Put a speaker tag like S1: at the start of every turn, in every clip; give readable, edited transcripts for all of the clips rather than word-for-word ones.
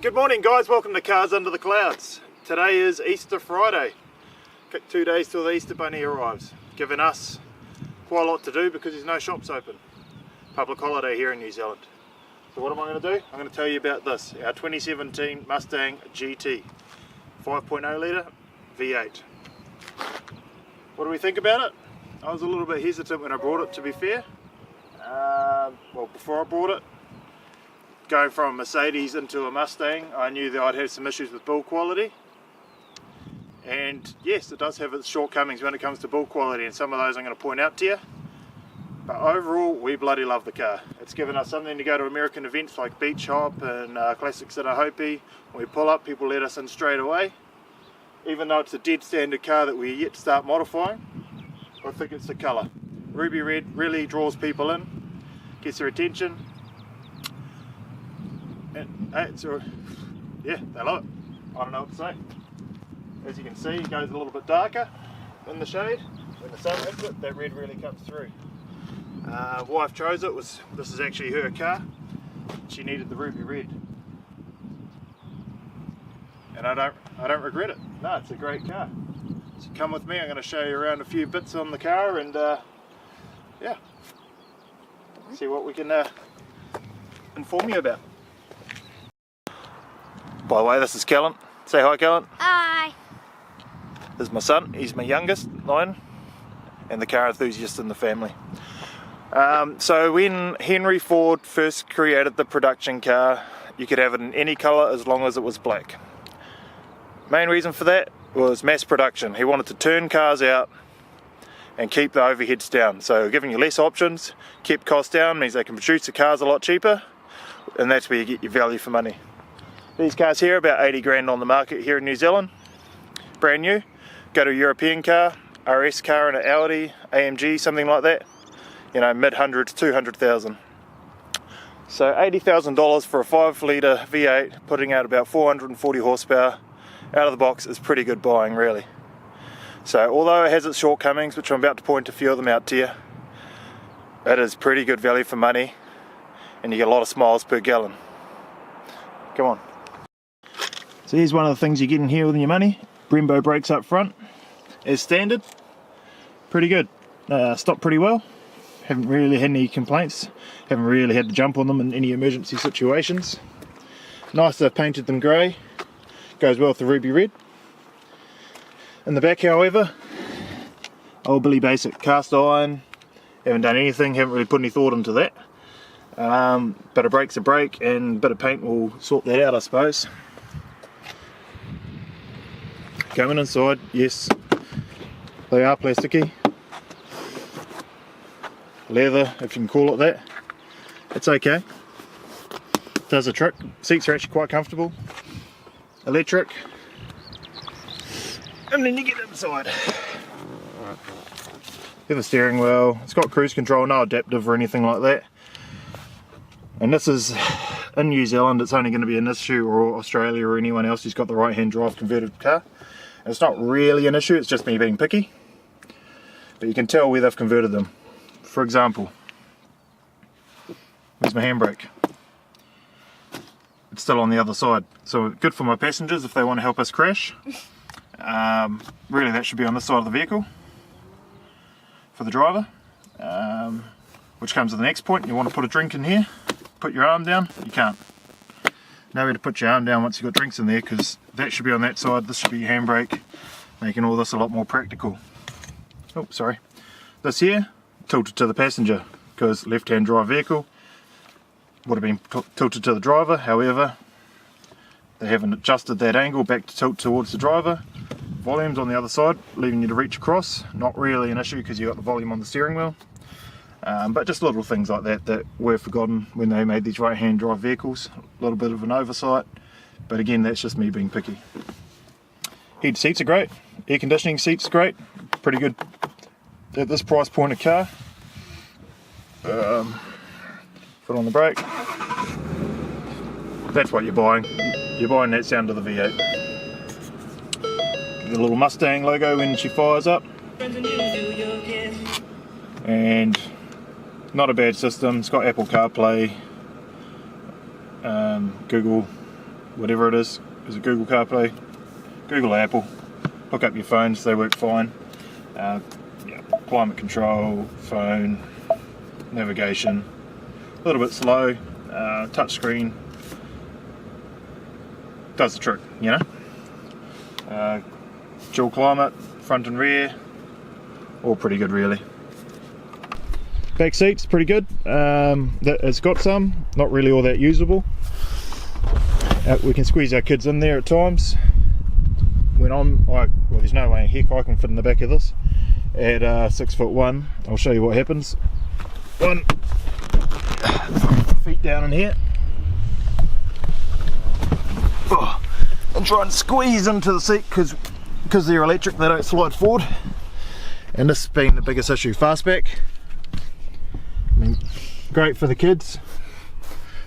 S1: Good morning guys, welcome to Cars Under the Clouds. Today is Easter Friday. 2 days till the Easter Bunny arrives, giving us quite a lot to do because there's no shops open. Public holiday here in New Zealand. So what am I going to do? I'm going to tell you about this, our 2017 Mustang GT. 5.0 litre V8. What do we think about it? I was a little bit hesitant when I brought it, to be fair. Well, before I brought it, going from a Mercedes into a Mustang, I knew that I'd have some issues with build quality. And yes, it does have its shortcomings when it comes to build quality, and some of those I'm going to point out to you. But overall, we bloody love the car. It's given us something to go to American events like Beach Hop and Classics at Hopi. When we pull up, people let us in straight away. Even though it's a dead standard car that we're yet to start modifying, I think it's the colour. Ruby red really draws people in, gets their attention. And yeah, they love it. I don't know what to say. As you can see, it goes a little bit darker in the shade. When the sun hits it, that red really comes through. Wife chose it. This is actually her car. She needed the ruby red, and I don't regret it. No, it's a great car. So come with me. I'm going to show you around a few bits on the car, and yeah, see what we can inform you about. By the way, this is Callan. Say hi, Callan.
S2: Hi.
S1: This is my son. He's my youngest, 9, and the car enthusiast in the family. So when Henry Ford first created the production car, you could have it in any colour as long as it was black. Main reason for that was mass production. He wanted to turn cars out and keep the overheads down. So giving you less options, keep costs down, means they can produce the cars a lot cheaper, and that's where you get your value for money. These cars here are about 80 grand on the market here in New Zealand, brand new. Go to a European car, RS car and an Audi, AMG, something like that, you know, mid-hundreds, 200,000. So $80,000 for a 5 litre V8, putting out about 440 horsepower out of the box is pretty good buying, really. So although it has its shortcomings, which I'm about to point a few of them out to you, it is pretty good value for money, and you get a lot of smiles per gallon. Come on. So here's one of the things you get in here with your money. Brembo brakes up front, as standard. Pretty good. Stop pretty well. Haven't really had any complaints. Haven't really had to jump on them in any emergency situations. Nice to have painted them grey. Goes well with the ruby red. In the back, however, old Billy Basic. Cast iron. Haven't done anything, haven't really put any thought into that. But a brake's a brake, and a bit of paint will sort that out, I suppose. Coming inside, yes, they are plasticky. Leather, if you can call it that. It's okay. Does a trick. Seats are actually quite comfortable. Electric. And then you get inside. You have a steering wheel. It's got cruise control, no adaptive or anything like that. And this is, in New Zealand, it's only going to be an issue, or Australia or anyone else who's got the right hand drive converted car. And it's not really an issue, it's just me being picky. But you can tell where they've converted them. For example, where's my handbrake? It's still on the other side. So good for my passengers if they want to help us crash. Really that should be on this side of the vehicle for the driver. Which comes to the next point. You want to put a drink in here, put your arm down, you can't. nowhere to put your arm down once you've got drinks in there, because that should be on that side, this should be your handbrake, making all this a lot more practical. Oh, sorry. This here, tilted to the passenger, because left-hand drive vehicle would have been tilted to the driver. However, they haven't adjusted that angle back to tilt towards the driver. Volume's on the other side, leaving you to reach across. Not really an issue because you've got the volume on the steering wheel. But just little things like that that were forgotten when they made these right-hand drive vehicles. A little bit of an oversight, but again, that's just me being picky. Heated seats are great. Air conditioning seats great. Pretty good at this price point of car. Foot on the brake. That's what you're buying. You're buying that sound of the V8. The little Mustang logo when she fires up. And not a bad system. It's got Apple CarPlay, Google, whatever it is. Is it Google CarPlay? Google Apple. Hook up your phones, they work fine. Yeah, climate control, phone, navigation. A little bit slow, touch screen. Does the trick, you know. Dual climate, front and rear, all pretty good really. Back seats pretty good. It's got some, not really all that usable. We can squeeze our kids in there at times. Well, there's no way in heck I can fit in the back of this. At 6'1", I'll show you what happens. One, feet down in here. Oh, and try and squeeze into the seat because they're electric, they don't slide forward. And this being the biggest issue, fastback. I mean, great for the kids,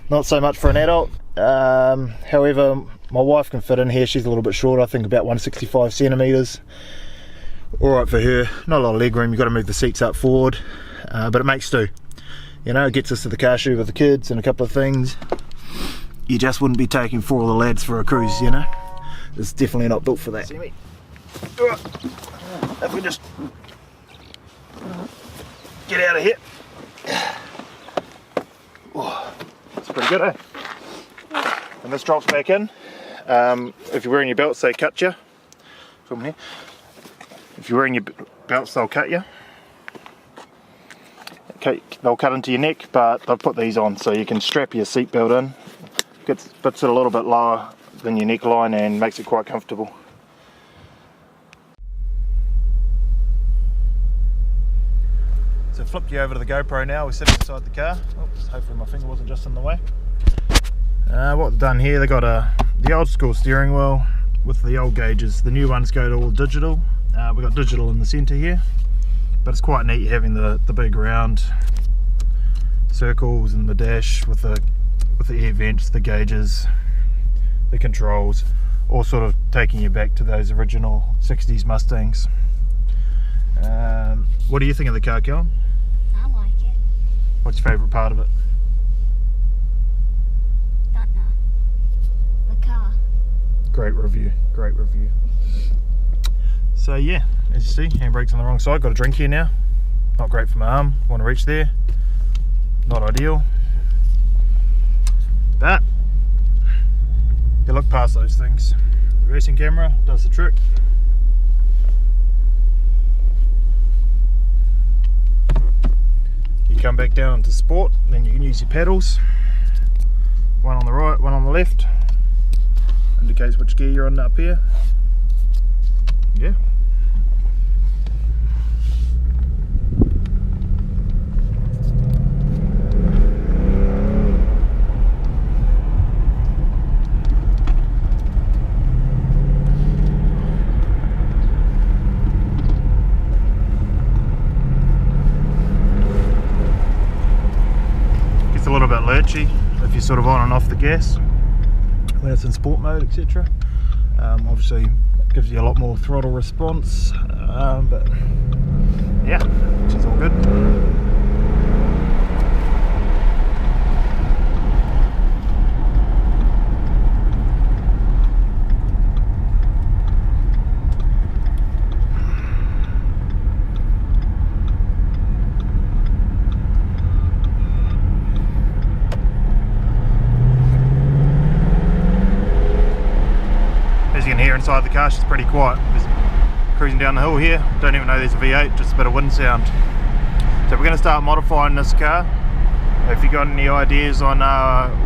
S1: not so much for an adult. However, my wife can fit in here. She's a little bit short, I think about 165 centimeters. Alright for her, not a lot of leg room. You've got to move the seats up forward, but it makes do. You know, it gets us to the car shoe with the kids and a couple of things. You just wouldn't be taking 4 of the lads for a cruise, you know. It's definitely not built for that. If we just get out of here. Oh, it's pretty good, eh? And this drops back in. If you're wearing your belts, they cut you. From here. If you're wearing your belts, they'll cut you. Okay, they'll cut into your neck, but they'll put these on so you can strap your seatbelt in. Puts it a little bit lower than your neckline and makes it quite comfortable. So flipped you over to the GoPro now. We're sitting inside the car. Oops, hopefully my finger wasn't just in the way. What they've done here, they got the old school steering wheel with the old gauges. The new ones go to all digital. We've got digital in the centre here, but it's quite neat having the big round circles and the dash with the air vents, the gauges, the controls, all sort of taking you back to those original 60s Mustangs. What do you think of the car, Kellen?
S2: I like it.
S1: What's your favourite part of it?
S2: Don't know. The car.
S1: Great review, great review. So yeah, as you see, handbrake's on the wrong side. Got a drink here now. Not great for my arm. Want to reach there. Not ideal. But you look past those things. Reversing camera does the trick. You come back down to sport, then you can use your pedals. One on the right, one on the left. Indicates which gear you're on up here. Yeah. Gets a little bit lurchy if you're sort of on and off the gas when it's in sport mode, etc. Obviously it gives you a lot more throttle response, but yeah, which is all good. inside the car, she's pretty quiet. Just cruising down the hill here, don't even know there's a V8, just a bit of wind sound. So we're going to start modifying this car. If you got any ideas on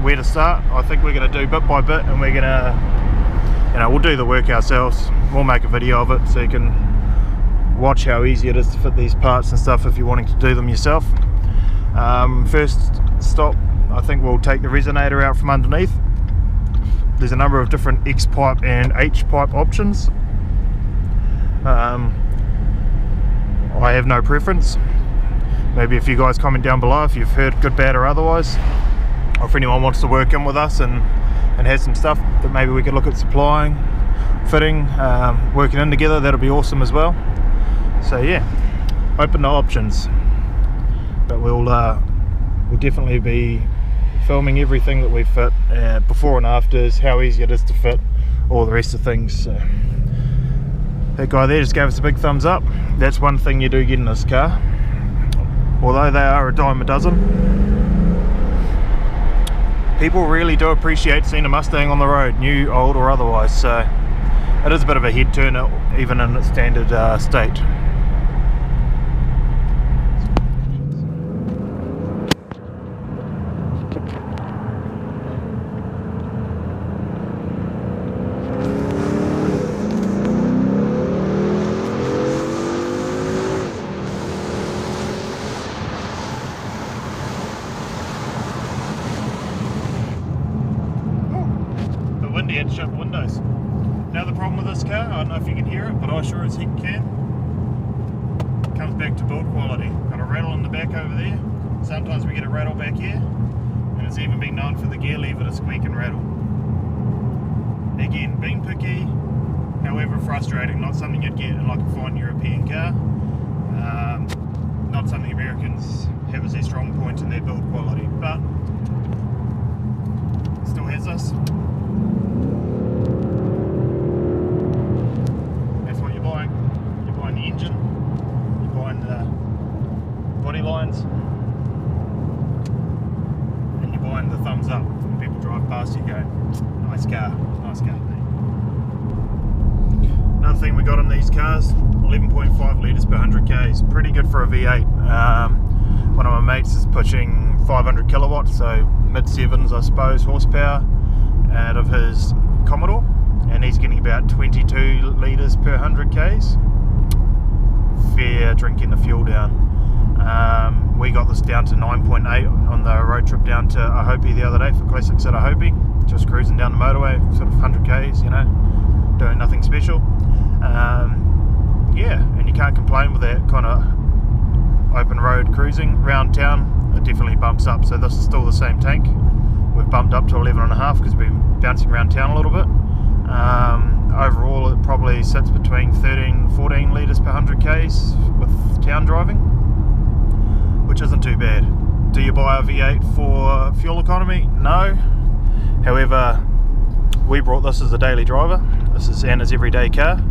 S1: where to start, I think we're going to do bit by bit, and we're going to, we'll do the work ourselves. We'll make a video of it so you can watch how easy it is to fit these parts and stuff if you're wanting to do them yourself. First stop, I think we'll take the resonator out from underneath. There's a number of different X pipe and H pipe options. I have no preference. Maybe if you guys comment down below if you've heard good, bad or otherwise, or if anyone wants to work in with us and has some stuff that maybe we could look at supplying, fitting, working in together, that'll be awesome as well. So yeah, open to options, but we'll definitely be filming everything that we fit, before and afters, how easy it is to fit, all the rest of things. So that guy there just gave us a big thumbs up. That's one thing you do get in this car, although they are a dime a dozen. People really do appreciate seeing a Mustang on the road, new, old or otherwise, so it is a bit of a head turner even in its standard state. Windy, had to shut the windows. Now the problem with this car, I don't know if you can hear it, but I sure as heck can. It comes back to build quality. Got a rattle in the back over there. Sometimes we get a rattle back here, and it's even been known for the gear lever to squeak and rattle. Again, being picky, however frustrating, not something you'd get in like a fine European car. Not something Americans have as their strong point in their build quality, but it still has us. Engine, you're buying the body lines, and you're buying the thumbs up when people drive past you going, nice car, mate. Another thing we got on these cars, 11.5 litres per 100 k's, pretty good for a V8. One of my mates is pushing 500 kilowatts, so mid 7s I suppose horsepower out of his Commodore, and he's getting about 22 litres per 100 k's. Fair drinking the fuel down. We got this down to 9.8 on the road trip down to Ahopi the other day for Classics at Ahopi, just cruising down the motorway, sort of 100 k's, doing nothing special. Yeah, and you can't complain with that kind of open road cruising around town. It definitely bumps up, so this is still the same tank. We've bumped up to 11.5 because we've been bouncing around town a little bit. Overall it probably sits between 13-14 litres per 100 k's with town driving, which isn't too bad. Do you buy a V8 for fuel economy? No. However, we brought this as a daily driver. This is Anna's everyday car,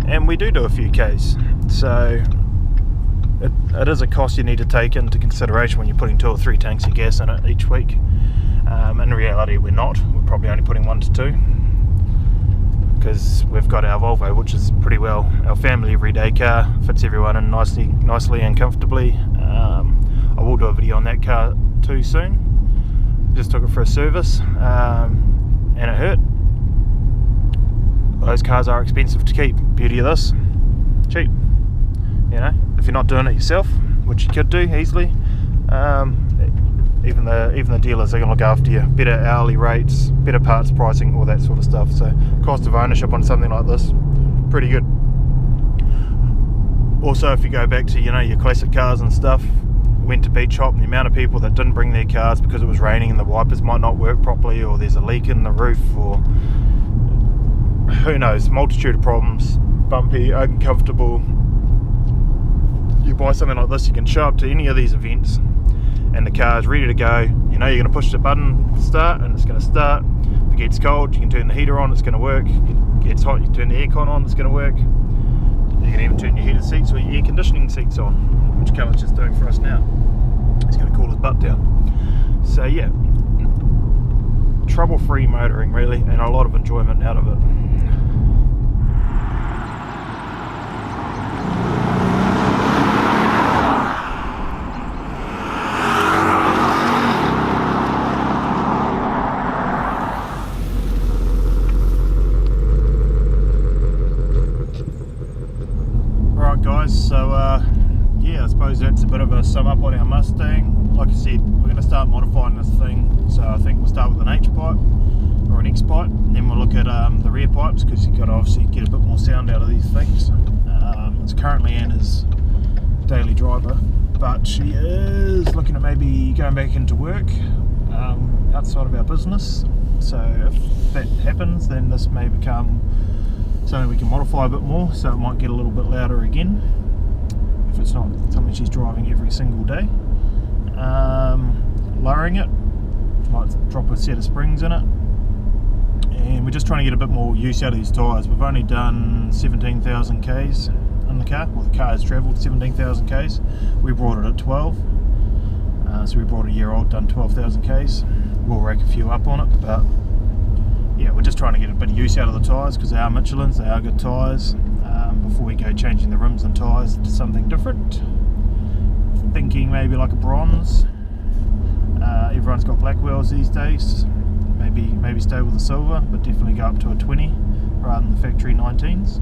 S1: and we do a few k's, so it is a cost you need to take into consideration when you're putting 2 or 3 tanks of gas in it each week. In reality we're not, we're probably only putting 1 to 2 because we've got our Volvo, which is pretty well our family everyday car, fits everyone in nicely and comfortably. I will do a video on that car too soon. Just took it for a service, and it hurt. Those cars are expensive to keep. Beauty of this, cheap. If you're not doing it yourself, which you could do easily, even the dealers are going to look after you. Better hourly rates, better parts pricing, all that sort of stuff. So cost of ownership on something like this, pretty good. Also, if you go back to your classic cars and stuff, went to beach hop, and the amount of people that didn't bring their cars because it was raining and the wipers might not work properly, or there's a leak in the roof, or who knows, multitude of problems, bumpy, uncomfortable. You buy something like this, you can show up to any of these events and the car is ready to go. You're going to push the button start and it's going to start. If it gets cold, you can turn the heater on, it's going to work. If it gets hot, you turn the aircon on, it's going to work. You can even turn your heated seats or your air conditioning seats on, which Callum's just doing for us now. He's going to cool his butt down. So yeah, trouble-free motoring really, and a lot of enjoyment out of it. Alright guys, so yeah, I suppose that's a bit of a sum up on our Mustang. Like I said, we're going to start modifying this thing, so I think we'll start with an H-pipe or an X-pipe, and then we'll look at the rear pipes, because you've got to obviously get a bit more sound out of these things. It's currently Anna's daily driver, but she is looking at maybe going back into work outside of our business, so if that happens then this may become something we can modify a bit more, so it might get a little bit louder again if it's not something she's driving every single day. Lowering it, might drop a set of springs in it, and we're just trying to get a bit more use out of these tyres. We've only done 17,000 k's in the car, well the car has travelled 17,000 k's, we brought it at 12, so we brought a year old, done 12,000 k's. We'll rake a few up on it, but yeah, we're just trying to get a bit of use out of the tyres, because they are Michelin's, they are good tyres, before we go changing the rims and tyres to something different. Thinking maybe like a bronze. Everyone's got black wheels these days, maybe stay with the silver, but definitely go up to a 20 rather than the factory 19s.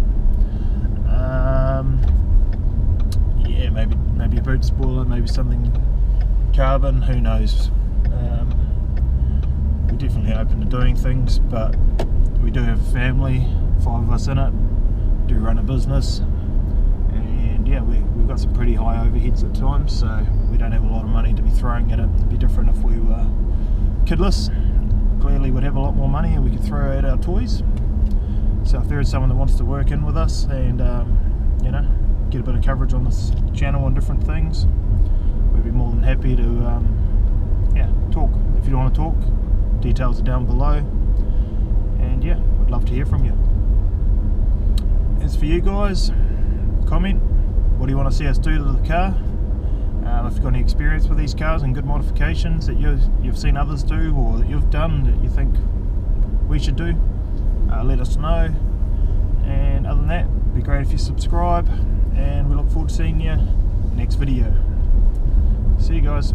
S1: Yeah, maybe a boot spoiler, maybe something carbon, who knows. We're definitely open to doing things, but we do have a family, 5 of us in it, do run a business, and yeah, we've got some pretty high overheads at times, so we don't have a lot of money to be throwing at it. It'd be different if we were kidless. Clearly we'd have a lot more money and we could throw out our toys. So if there is someone that wants to work in with us and you know, get a bit of coverage on this channel and different things, we'd be more than happy to yeah, talk. If you don't want to talk, details are down below, and yeah, we'd love to hear from you. As for you guys, comment, what do you want to see us do to the car? If you've got any experience with these cars and good modifications that you've seen others do, or that you've done that you think we should do, let us know. And other than that, it'd be great if you subscribe, and we look forward to seeing you next video. See you guys.